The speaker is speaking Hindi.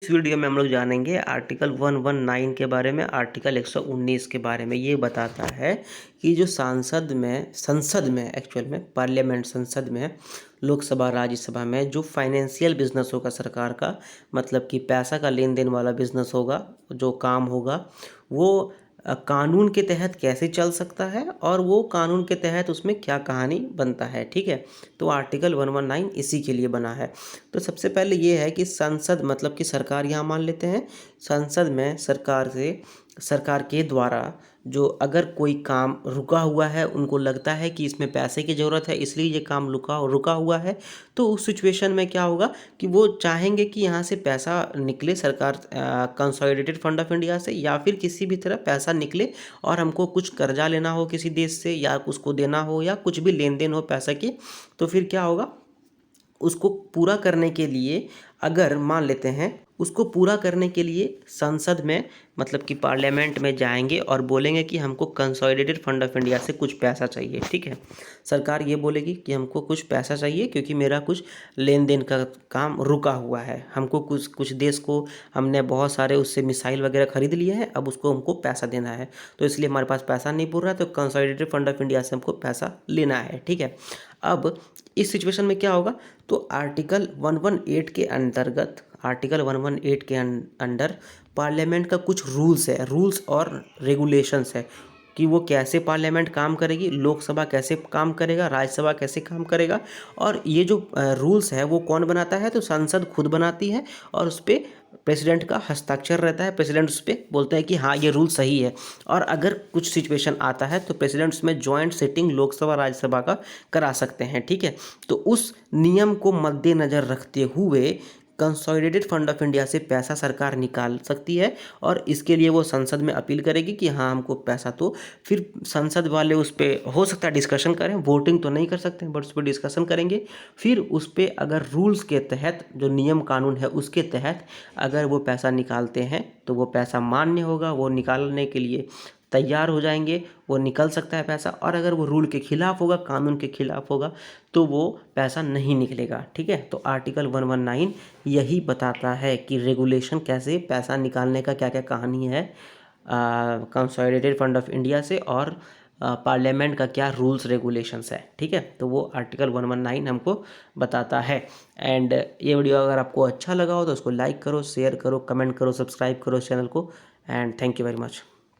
इस वीडियो में हम लोग जानेंगे आर्टिकल 119 के बारे में, आर्टिकल 119 के बारे में। ये बताता है कि जो संसद में एक्चुअल में पार्लियामेंट संसद में, लोकसभा राज्यसभा में जो फाइनेंशियल बिजनेस होगा सरकार का, मतलब कि पैसा का लेन देन वाला बिजनेस होगा, जो काम होगा वो कानून के तहत कैसे चल सकता है और वो कानून के तहत उसमें क्या कहानी बनता है। ठीक है, तो आर्टिकल 119 इसी के लिए बना है। तो सबसे पहले ये है कि संसद मतलब कि सरकार, यहाँ मान लेते हैं संसद में सरकार के द्वारा जो अगर कोई काम रुका हुआ है, उनको लगता है कि इसमें पैसे की ज़रूरत है इसलिए ये काम रुका हुआ है, तो उस सिचुएशन में क्या होगा कि वो चाहेंगे कि यहाँ से पैसा निकले सरकार कंसोलिडेटेड फंड ऑफ इंडिया से, या फिर किसी भी तरह पैसा निकले और हमको कुछ कर्जा लेना हो किसी देश से, या उसको देना हो, या कुछ भी लेन देन हो पैसा की, तो फिर क्या होगा उसको पूरा करने के लिए, अगर मान लेते हैं उसको पूरा करने के लिए संसद में मतलब कि पार्लियामेंट में जाएंगे और बोलेंगे कि हमको कंसोलिडेटेड फंड ऑफ इंडिया से कुछ पैसा चाहिए। ठीक है, सरकार ये बोलेगी कि हमको कुछ पैसा चाहिए क्योंकि मेरा कुछ लेन देन का काम रुका हुआ है, हमको कुछ देश को हमने बहुत सारे उससे मिसाइल वगैरह खरीद लिए हैं, अब उसको हमको पैसा देना है, तो इसलिए हमारे पास पैसा नहीं पूर रहा है, तो कंसोलिडेटेड फंड ऑफ इंडिया से हमको पैसा लेना है। ठीक है, अब इस सिचुएशन में क्या होगा, तो आर्टिकल 118 के अंतर्गत, आर्टिकल 118 के अंडर पार्लियामेंट का कुछ रूल्स और रेगुलेशंस है कि वो कैसे पार्लियामेंट काम करेगी, लोकसभा कैसे काम करेगा, राज्यसभा कैसे काम करेगा, और ये जो रूल्स है वो कौन बनाता है, तो संसद खुद बनाती है और उस पर प्रेसिडेंट का हस्ताक्षर रहता है। प्रेसिडेंट उस पर बोलते हैं कि हाँ ये रूल सही है, और अगर कुछ सिचुएशन आता है तो प्रेसिडेंट उसमें जॉइंट सिटिंग लोकसभा राज्यसभा का करा सकते हैं। ठीक है, तो उस नियम को मद्देनज़र रखते हुए कंसोलिडेटेड फंड ऑफ इंडिया से पैसा सरकार निकाल सकती है, और इसके लिए वो संसद में अपील करेगी कि हाँ हमको पैसा, तो फिर संसद वाले उस पर हो सकता है डिस्कशन करें, वोटिंग तो नहीं कर सकते बट उस पर डिस्कशन करेंगे। फिर उस पर अगर रूल्स के तहत, जो नियम कानून है उसके तहत अगर वो पैसा निकालते हैं तो वो पैसा मान्य होगा, वो निकालने के लिए तैयार हो जाएंगे, वो निकल सकता है पैसा। और अगर वो रूल के खिलाफ होगा, कानून के खिलाफ होगा, तो वो पैसा नहीं निकलेगा। ठीक है, तो आर्टिकल 119 यही बताता है कि रेगुलेशन कैसे पैसा निकालने का क्या क्या कहानी है कंसोलिडेटेड फंड ऑफ इंडिया से, और पार्लियामेंट का क्या रूल्स रेगुलेशंस है। ठीक है, तो वो आर्टिकल 119 हमको बताता है। एंड ये वीडियो अगर आपको अच्छा लगा हो तो उसको लाइक करो, शेयर करो, कमेंट करो, सब्सक्राइब करो चैनल को, and thank you very much.